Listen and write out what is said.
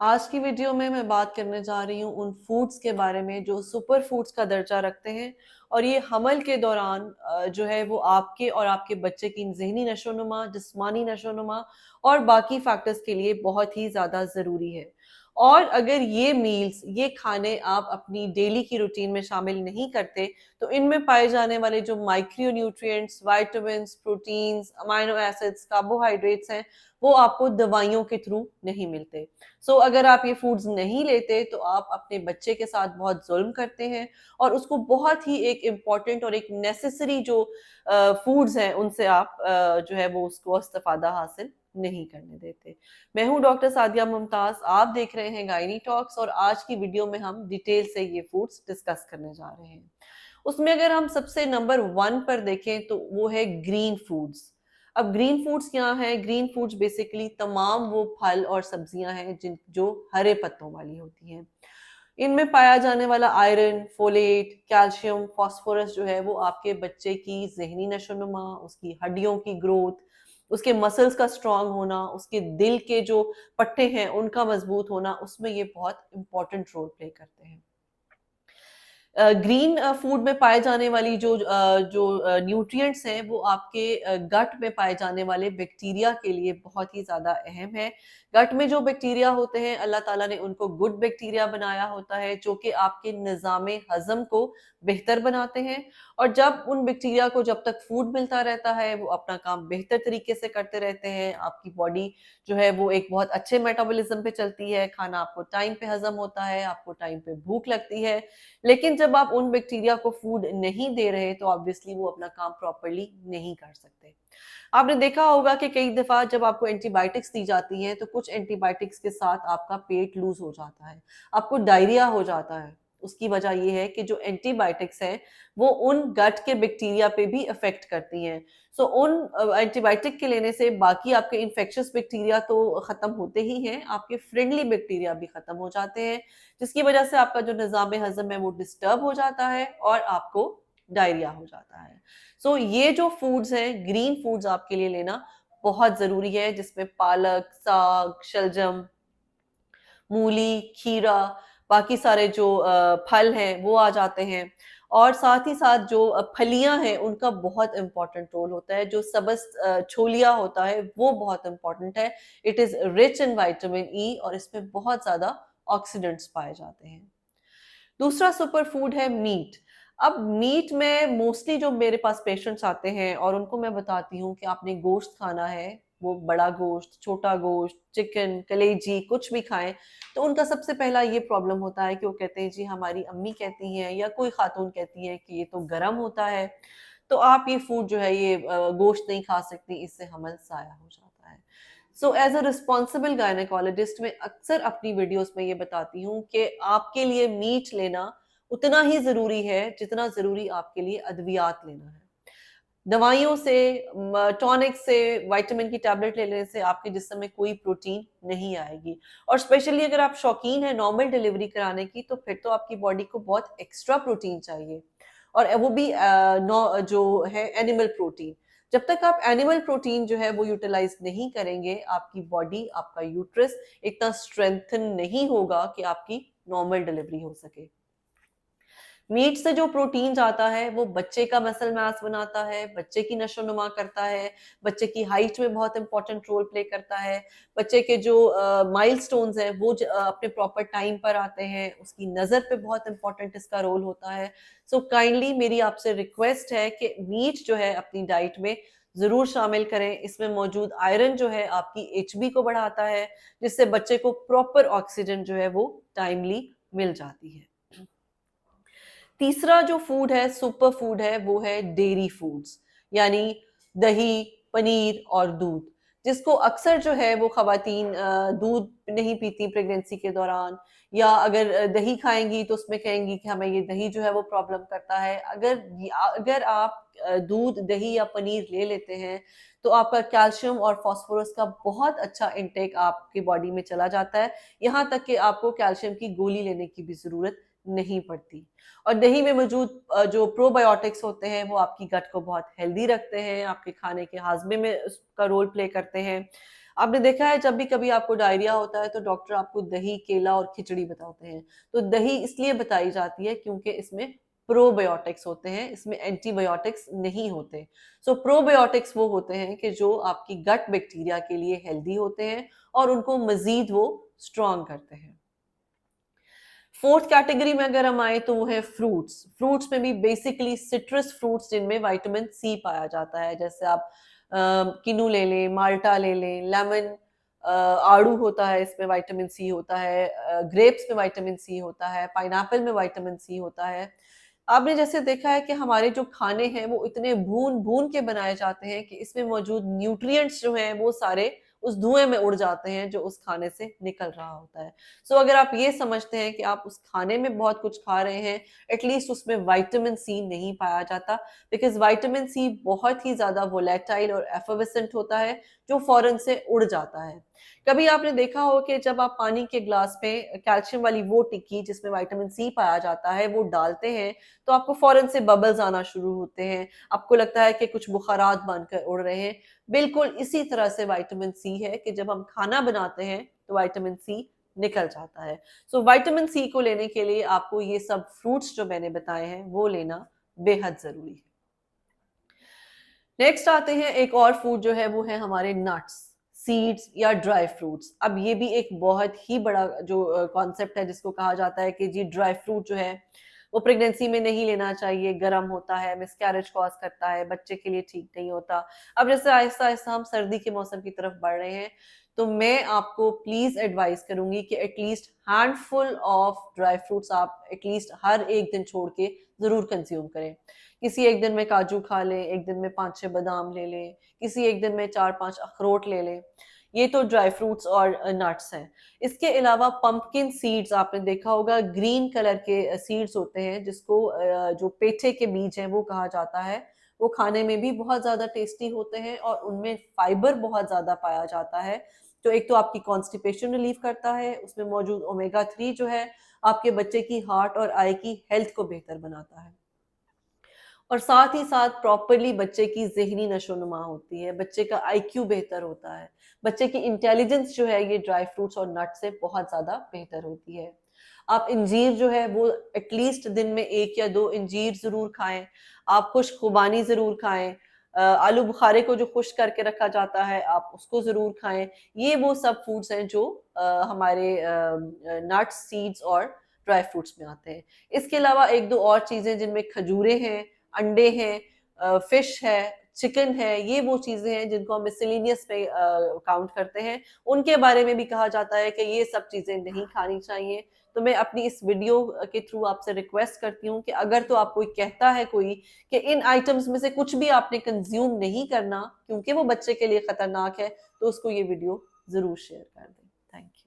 आज की वीडियो में मैं बात करने जा रही हूँ उन फूड्स के बारे में जो सुपर फूड्स का दर्जा रखते हैं और ये हमल के दौरान जो है वो आपके और आपके बच्चे की ज़हनी नशोनुमा, जिस्मानी नशोनुमा और बाकी फैक्टर्स के लिए बहुत ही ज़्यादा ज़रूरी है। और अगर ये मील्स, ये खाने आप अपनी डेली की रूटीन में शामिल नहीं करते, तो इनमें पाए जाने वाले जो micro nutrients, vitamins, proteins, amino acids, carbohydrates हैं, वो आपको दवाइयों के थ्रू नहीं मिलते। अगर आप ये फूड्स नहीं लेते तो आप अपने बच्चे के साथ बहुत जुल्म करते हैं और उसको बहुत ही एक इम्पॉर्टेंट और एक नेसेसरी जो फूड्स हैं उनसे आप जो है वो उसको इस्तेफादा हासिल नहीं करने देते। मैं हूँ डॉक्टर सादिया मुमताज, आप देख रहे हैं गायनी टॉक्स और आज की वीडियो में हम डिटेल से ये फूड्स डिस्कस करने जा रहे हैं। उसमें अगर हम सबसे नंबर 1 पर देखें तो वो है ग्रीन फूड्स। अब ग्रीन फूड्स क्या हैं? ग्रीन फूड्स बेसिकली तमाम वो फल और सब्जियां हैं जिन जो हरे पत्तों वाली होती हैं। इनमें पाया जाने वाला आयरन, फोलेट, कैल्शियम, फास्फोरस जो है वो आपके बच्चे की ज़हनी नशोनुमा, उसकी हड्डियों की ग्रोथ, उसके मसल्स का स्ट्रांग होना, उसके दिल के जो पट्टे हैं उनका मजबूत होना, उसमें ये बहुत इंपॉर्टेंट रोल प्ले करते हैं। ग्रीन फूड में पाए जाने वाली जो न्यूट्रिएंट्स हैं वो आपके गट में पाए जाने वाले बैक्टीरिया के लिए बहुत ही ज़्यादा अहम है। गट में जो बैक्टीरिया होते हैं अल्लाह ताला ने उनको गुड बैक्टीरिया बनाया होता है जो कि आपके निज़ाम हज़म को बेहतर बनाते हैं और जब उन बैक्टीरिया को जब तक फूड मिलता रहता है वो अपना काम बेहतर तरीके से करते रहते हैं। आपकी बॉडी जो है वो एक बहुत अच्छे मेटाबॉलिज्म पे चलती है, खाना आपको टाइम पे हज़म होता है, आपको टाइम पे भूख लगती है। लेकिन जब आप उन बैक्टीरिया को फूड नहीं दे रहे तो ऑब्वियसली वो अपना काम प्रॉपर्ली नहीं कर सकते। आपने देखा होगा कि कई दफा जब आपको एंटीबायोटिक्स दी जाती हैं तो कुछ एंटीबायोटिक्स के साथ आपका पेट लूज हो जाता है, आपको डायरिया हो जाता है। उसकी वजह ये है कि जो एंटीबायोटिक्स हैं वो उन गट के बैक्टीरिया पे भी अफेक्ट करती हैं। उन एंटीबायोटिक के लेने से बाकी आपके इन्फेक्शियस बैक्टीरिया तो खत्म होते ही हैं, आपके फ्रेंडली बैक्टीरिया भी खत्म हो जाते हैं, जिसकी वजह से आपका जो निज़ाम हज़म है वो डिस्टर्ब हो जाता है और आपको डायरिया हो जाता है। ये जो फूड्स हैं, ग्रीन फूड्स आपके लिए लेना बहुत ज़रूरी है, जिसमें पालक, साग, शलजम, मूली, खीरा, बाकी सारे जो फल हैं वो आ जाते हैं और साथ ही साथ जो फलियाँ हैं उनका बहुत इम्पोर्टेंट रोल होता है। जो सब्ज़ छोलिया होता है वो बहुत इम्पोर्टेंट है। It is rich in vitamin E और इसमें बहुत ज़्यादा ऑक्सीडेंट्स पाए जाते हैं। दूसरा सुपर फूड है मीट। अब मीट में मोस्टली जो मेरे पास पेशेंट्स आते हैं और उनको मैं बताती हूँ कि आपने गोश्त खाना है, वो बड़ा गोश्त, छोटा गोश्त, चिकन, कलेजी कुछ भी खाएँ, तो उनका सबसे पहला ये प्रॉब्लम होता है कि वो कहते हैं जी हमारी अम्मी कहती हैं या कोई खातून कहती है कि ये तो गरम होता है, तो आप ये फूड जो है ये गोश्त नहीं खा सकती, इससे हमल ज़ाया हो जाता है। एज अ रिस्पॉन्सिबल गायनेकोलॉजिस्ट मैं अक्सर अपनी वीडियोस में ये बताती हूँ कि आपके लिए मीट लेना उतना ही जरूरी है जितना जरूरी आपके लिए अद्वियात लेना है। दवाइयों से, टॉनिक से, विटामिन की टैबलेट लेने से आपके जिस्म में कोई प्रोटीन नहीं आएगी और स्पेशली अगर आप शौकीन हैं नॉर्मल डिलीवरी कराने की तो फिर तो आपकी बॉडी को बहुत एक्स्ट्रा प्रोटीन चाहिए और वो भी जो है एनिमल प्रोटीन। जब तक आप एनिमल प्रोटीन जो है वो यूटिलाइज नहीं करेंगे आपकी बॉडी, आपका यूट्रस इतना स्ट्रेंथन नहीं होगा कि आपकी नॉर्मल डिलीवरी हो सके। मीट से जो प्रोटीन जाता है वो बच्चे का मसल मास बनाता है, बच्चे की नशोनुमा करता है, बच्चे की हाइट में बहुत इंपॉर्टेंट रोल प्ले करता है, बच्चे के जो माइलस्टोन्स हैं वो अपने प्रॉपर टाइम पर आते हैं, उसकी नज़र पे बहुत इंपॉर्टेंट इसका रोल होता है। काइंडली मेरी आपसे रिक्वेस्ट है कि मीट जो है अपनी डाइट में ज़रूर शामिल करें। इसमें मौजूद आयरन जो है आपकी एचबी को बढ़ाता है, जिससे बच्चे को प्रॉपर ऑक्सीजन जो है वो टाइमली मिल जाती है। तीसरा जो फूड है, सुपर फूड है, वो है डेयरी फूड्स, यानी दही, पनीर और दूध, जिसको अक्सर जो है वो खवातीन दूध नहीं पीती प्रेगनेंसी के दौरान, या अगर दही खाएंगी तो उसमें कहेंगी कि हमें ये दही जो है वो प्रॉब्लम करता है। अगर आप दूध, दही या पनीर ले लेते हैं तो आपका कैल्शियम और फास्फोरस का बहुत अच्छा इंटेक आपकी बॉडी में चला जाता है, यहाँ तक कि आपको कैल्शियम की गोली लेने की भी जरूरत नहीं पड़ती। और दही में मौजूद जो प्रोबायोटिक्स होते हैं वो आपकी गट को बहुत हेल्दी रखते हैं, आपके खाने के हाजमे में उसका रोल प्ले करते हैं। आपने देखा है जब भी कभी आपको डायरिया होता है तो डॉक्टर आपको दही, केला और खिचड़ी बताते हैं। तो दही इसलिए बताई जाती है क्योंकि इसमें प्रोबायोटिक्स होते हैं, इसमें एंटीबायोटिक्स नहीं होते। सो प्रोबायोटिक्स वो होते हैं कि जो आपकी गट बैक्टीरिया के लिए हेल्दी होते हैं और उनको मजीद वो स्ट्रॉन्ग करते हैं। फोर्थ कैटेगरी में अगर हम आए तो वो है फ्रूट्स। फ्रूट्स में भी बेसिकली सिट्रस फ्रूट्स जिनमें विटामिन सी पाया जाता है, जैसे आप किनू ले लें, माल्टा ले लें, लेमन, आड़ू होता है, इसमें विटामिन सी होता है, ग्रेप्स में विटामिन सी होता है, पाइनएप्पल में विटामिन सी होता है। आपने जैसे देखा है कि हमारे जो खाने हैं वो इतने भून भून के बनाए जाते हैं कि इसमें मौजूद न्यूट्रिएंट्स जो हैं वो सारे उस धुएं में उड़ जाते हैं जो उस खाने से निकल रहा होता है। सो अगर आप ये समझते हैं कि आप उस खाने में बहुत कुछ खा रहे हैं, एटलीस्ट उसमें विटामिन सी नहीं पाया जाता, बिकॉज विटामिन सी बहुत ही ज्यादा वोलेटाइल और एफर्वेसेंट होता है जो फौरन से उड़ जाता है। कभी आपने देखा हो कि जब आप पानी के ग्लास में कैल्शियम वाली वो टिक्की जिसमें विटामिन सी पाया जाता है वो डालते हैं तो आपको फौरन से बबल्स आना शुरू होते हैं, आपको लगता है कि कुछ बुखारात बनकर उड़ रहे हैं। बिल्कुल इसी तरह से विटामिन सी है कि जब हम खाना बनाते हैं तो विटामिन सी निकल जाता है। सो विटामिन सी को लेने के लिए आपको ये सब फ्रूट्स जो मैंने बताए हैं वो लेना बेहद जरूरी है। नेक्स्ट आते हैं एक और फूड जो है वो है हमारे नट्स, सीड्स या ड्राई फ्रूट्स। अब ये भी एक बहुत ही बड़ा जो कॉन्सेप्ट है जिसको कहा जाता है कि जी ड्राई फ्रूट जो है वो प्रेगनेंसी में नहीं लेना चाहिए, गर्म होता है, मिसकैरेज कॉज करता है, बच्चे के लिए ठीक नहीं होता। अब जैसे आहिस्ता आहिस्ता हम सर्दी के मौसम की तरफ बढ़ रहे हैं तो मैं आपको प्लीज एडवाइस करूंगी कि at least handful of dry fruits आप एटलीस्ट हर एक दिन छोड़ के जरूर कंज्यूम करें। किसी एक दिन में काजू खा लें, एक दिन में 5-6 बादाम ले लें, किसी एक दिन में 4-5 अखरोट ले लें। ये तो ड्राई फ्रूट्स और नट्स हैं। इसके अलावा पंपकिन सीड्स आपने देखा होगा, ग्रीन कलर के सीड्स होते हैं जिसको जो पेठे के बीज हैं वो कहा जाता है। वो खाने में भी बहुत ज्यादा टेस्टी होते हैं और उनमें फाइबर बहुत ज्यादा पाया जाता है। तो एक तो आपकी कॉन्स्टिपेशन रिलीव करता है, उसमें मौजूद ओमेगा 3 जो है आपके बच्चे की हार्ट और आई की हेल्थ को बेहतर बनाता है। और साथ ही साथ प्रॉपरली बच्चे की ज़हनी नशोनुमा होती है, बच्चे का आईक्यू बेहतर होता है, बच्चे की इंटेलिजेंस जो है ये ड्राई फ्रूट्स और नट से बहुत ज़्यादा बेहतर होती है। आप इंजीर जो है वो एटलीस्ट दिन में 1 या 2 इंजीर ज़रूर खाएँ, आप खुश्क खुबानी ज़रूर खाएँ, आलू बुखारे को जो खुश्क करके रखा जाता है आप उसको ज़रूर खाएँ। ये वो सब फूड्स हैं जो हमारे नट्स, सीड्स और ड्राई फ्रूट्स में आते हैं। इसके अलावा 1-2 और चीज़ें जिनमें खजूरें हैं, अंडे हैं, फिश है, चिकन है, ये वो चीजें हैं जिनको हम मिसलेनियस पे काउंट करते हैं। उनके बारे में भी कहा जाता है कि ये सब चीजें नहीं खानी चाहिए। तो मैं अपनी इस वीडियो के थ्रू आपसे रिक्वेस्ट करती हूँ कि अगर तो आप कोई कहता है कोई कि इन आइटम्स में से कुछ भी आपने कंज्यूम नहीं करना क्योंकि वो बच्चे के लिए खतरनाक है, तो उसको ये वीडियो जरूर शेयर कर दें। Thank you.